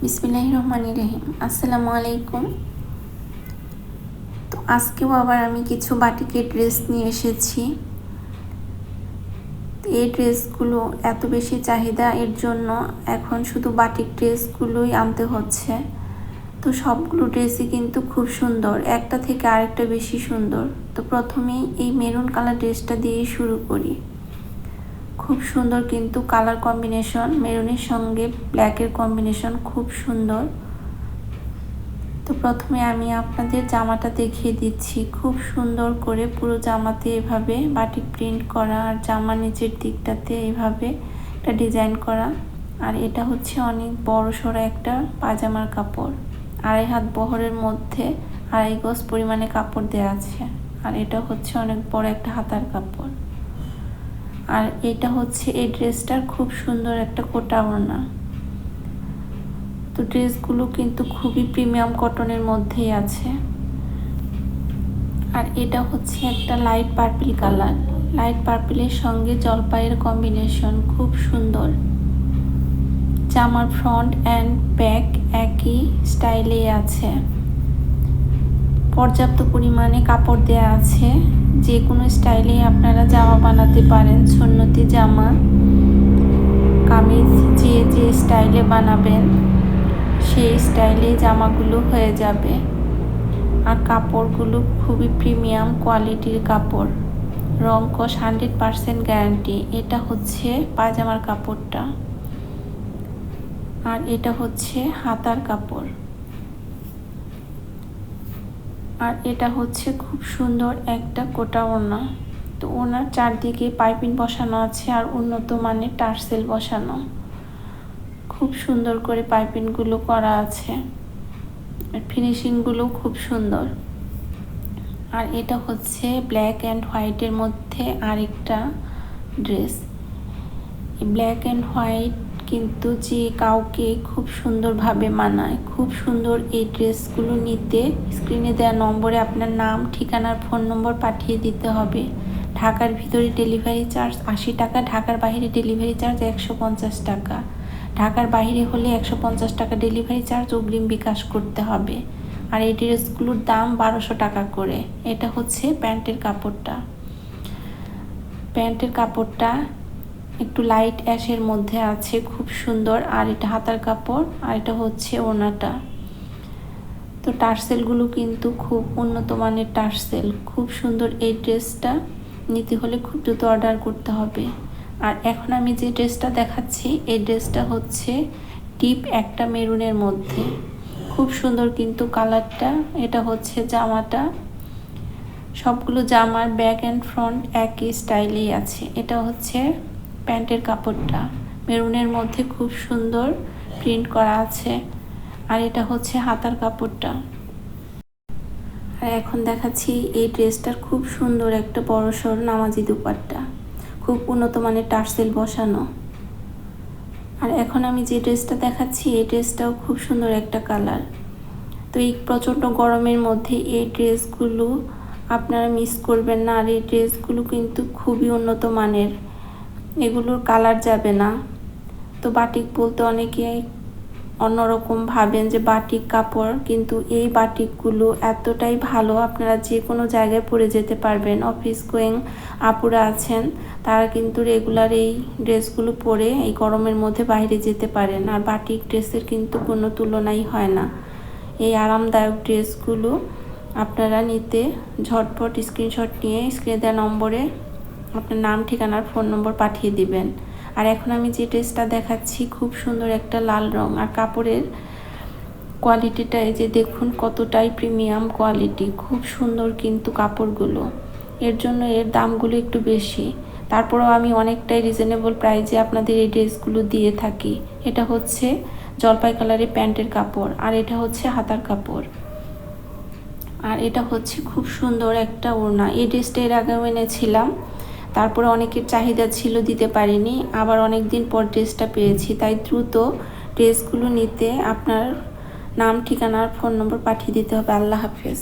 বিসমিল্লাহির রহমানির রহিম। আসসালামু আলাইকুম। তো আজকেও আবার আমি কিছু বাটিকের ড্রেস নিয়ে এসেছি। এই ড্রেসগুলো এত বেশি চাহিদা, এর জন্য এখন শুধু বাটিক ড্রেসগুলোই আনতে হচ্ছে। তো সবগুলো ড্রেসই কিন্তু খুব সুন্দর, একটা থেকে আরেকটা বেশি সুন্দর। তো প্রথমেই এই মেরুন কালার ড্রেসটা দিয়েই শুরু করি। খুব সুন্দর কিন্তু কালার কম্বিনেশন, মেরুনের সঙ্গে ব্ল্যাকের কম্বিনেশন খুব সুন্দর। তো প্রথমে আমি আপনাদের জামাটা দেখিয়ে দিচ্ছি। খুব সুন্দর করে পুরো জামাতে এভাবে বাটিক প্রিন্ট করা, আর জামার নিচের দিকটাতে এভাবে একটা ডিজাইন করা। আর এটা হচ্ছে অনেক বড় সড়ো একটা পাজামার কাপড়, 2.5 হাত বহরের মধ্যে 2.5 গজ পরিমাণে কাপড় দেওয়া আছে। আর এটা হচ্ছে অনেক বড় একটা হাতার কাপড়। আর এটা হচ্ছে এই ড্রেসটার খুব সুন্দর একটা কোটা ওড়না। তো ড্রেসগুলো কিন্তু খুবই প্রিমিয়াম কটনের মধ্যেই আছে। আর এটা হচ্ছে একটা লাইট পার্পল কালার, লাইট পার্পলের সঙ্গে জলপাইয়ের কম্বিনেশন খুব সুন্দর। জামার ফ্রন্ট অ্যান্ড ব্যাক একই স্টাইলে আছে। পর্যাপ্ত পরিমাণে কাপড় দেওয়া আছে, যে কোনো স্টাইলে আপনারা জামা বানাতে পারেন। সুন্নতি জামা, কামিজ যে যে স্টাইলে বানাবেন সেই স্টাইলে জামাগুলো হয়ে যাবে। আর কাপড়গুলো খুবই প্রিমিয়াম কোয়ালিটির কাপড়, রং কস 100% গ্যারান্টি। এটা হচ্ছে পায়জামার কাপড়টা, আর এটা হচ্ছে হাতার কাপড়। আর এটা হচ্ছে খুব সুন্দর একটা কোটা ওড়না। তো ওনার চারদিকে পাইপিং বসানো আছে আর উন্নত মানের টার্সেল বসানো, খুব সুন্দর করে পাইপিংগুলো করা আছে, আর ফিনিশিংগুলো খুব সুন্দর। আর এটা হচ্ছে ব্ল্যাক অ্যান্ড হোয়াইটের মধ্যে আরেকটা ড্রেস। ব্ল্যাক অ্যান্ড হোয়াইট কিন্তু যে কাউকে খুব সুন্দরভাবে মানায়, খুব সুন্দর। এই ড্রেসগুলো নিতে স্ক্রিনে দেওয়া নম্বরে আপনার নাম, ঠিকানার ফোন নম্বর পাঠিয়ে দিতে হবে। ঢাকার ভিতরে ডেলিভারি চার্জ 80 টাকা, ঢাকার বাইরে ডেলিভারি চার্জ 150 টাকা। ঢাকার বাইরে হলে 150 টাকা ডেলিভারি চার্জ অগ্রিম বিকাশ করতে হবে। আর এই ড্রেসগুলোর দাম 1200 টাকা করে। এটা হচ্ছে প্যান্টের কাপড়টা। প্যান্টের কাপড়টা একটু লাইট অ্যাশের মধ্যে আছে, খুব সুন্দর। আর এটা হাতার কাপড়, আর এটা হচ্ছে ওড়নাটা। তো টার্সেলগুলো কিন্তু খুব উন্নত মানের টার্সেল, খুব সুন্দর। এই ড্রেসটা নিতে হলে খুব দ্রুত অর্ডার করতে হবে। আর এখন আমি যে ড্রেসটা দেখাচ্ছি, এই ড্রেসটা হচ্ছে ডিপ একটা মেরুনের মধ্যে, খুব সুন্দর কিন্তু কালারটা। এটা হচ্ছে জামাটা, সবগুলো জামার ব্যাক অ্যান্ড ফ্রন্ট একই স্টাইলেই আছে। এটা হচ্ছে প্যান্টের কাপড়টা, মেরুনের মধ্যে খুব সুন্দর প্রিন্ট করা আছে। আর এটা হচ্ছে হাতার কাপড়টা। আর এখন দেখাচ্ছি এই ড্রেসটার খুব সুন্দর একটা বড়সড় নামাজি দুপাট্টা, খুব উন্নত মানের টার্সেল বসানো। আর এখন আমি যে ড্রেসটা দেখাচ্ছি, এই ড্রেসটাও খুব সুন্দর একটা কালার। তো এই প্রচণ্ড গরমের মধ্যে এই ড্রেসগুলো আপনারা মিস করবেন না। আর এই ড্রেসগুলো কিন্তু খুবই উন্নত মানের, এগুলোর কালার যাবে না। তো বাটিক বলতে অনেকে অন্যরকম ভাবেন যে বাটিক কাপড়, কিন্তু এই বাটিকগুলো এতটাই ভালো, আপনারা যে কোনো জায়গায় পরে যেতে পারবেন। অফিস গোয়িং আপুরা আছেন, তারা কিন্তু রেগুলার এই ড্রেসগুলো পরে এই গরমের মধ্যে বাইরে যেতে পারেন। আর বাটিক ড্রেসের কিন্তু কোনো তুলনাই হয় না। এই আরামদায়ক ড্রেসগুলো আপনারা নিতে ঝটপট স্ক্রিনশট নিয়ে স্ক্রিনে দেওয়া নম্বরে আপনার নাম, ঠিকানার ফোন নম্বর পাঠিয়ে দিবেন। আর এখন আমি যে ড্রেসটা দেখাচ্ছি, খুব সুন্দর একটা লাল রং। আর কাপড়ের কোয়ালিটিটা এই যে দেখুন কতটাই প্রিমিয়াম কোয়ালিটি, খুব সুন্দর কিন্তু কাপড়গুলো। এর জন্য এর দামগুলো একটু বেশি, তারপরেও আমি অনেকটাই রিজনেবল প্রাইসে আপনাদের এই ড্রেসগুলো দিয়ে থাকি। এটা হচ্ছে জলপাই কালারের প্যান্টের কাপড়, আর এটা হচ্ছে হাতার কাপড়। আর এটা হচ্ছে খুব সুন্দর একটা ওড়না। এই ড্রেসটা এর আগেও এনেছিলাম, তারপরে অনেকের চাহিদা ছিল, দিতে পারিনি। আবার অনেক দিন পর ড্রেসটা পেয়েছি, তাই দ্রুত ড্রেসগুলো নিতে আপনার নাম, ঠিকানার ফোন নম্বর পাঠিয়ে দিতে হবে। আল্লাহ হাফেজ।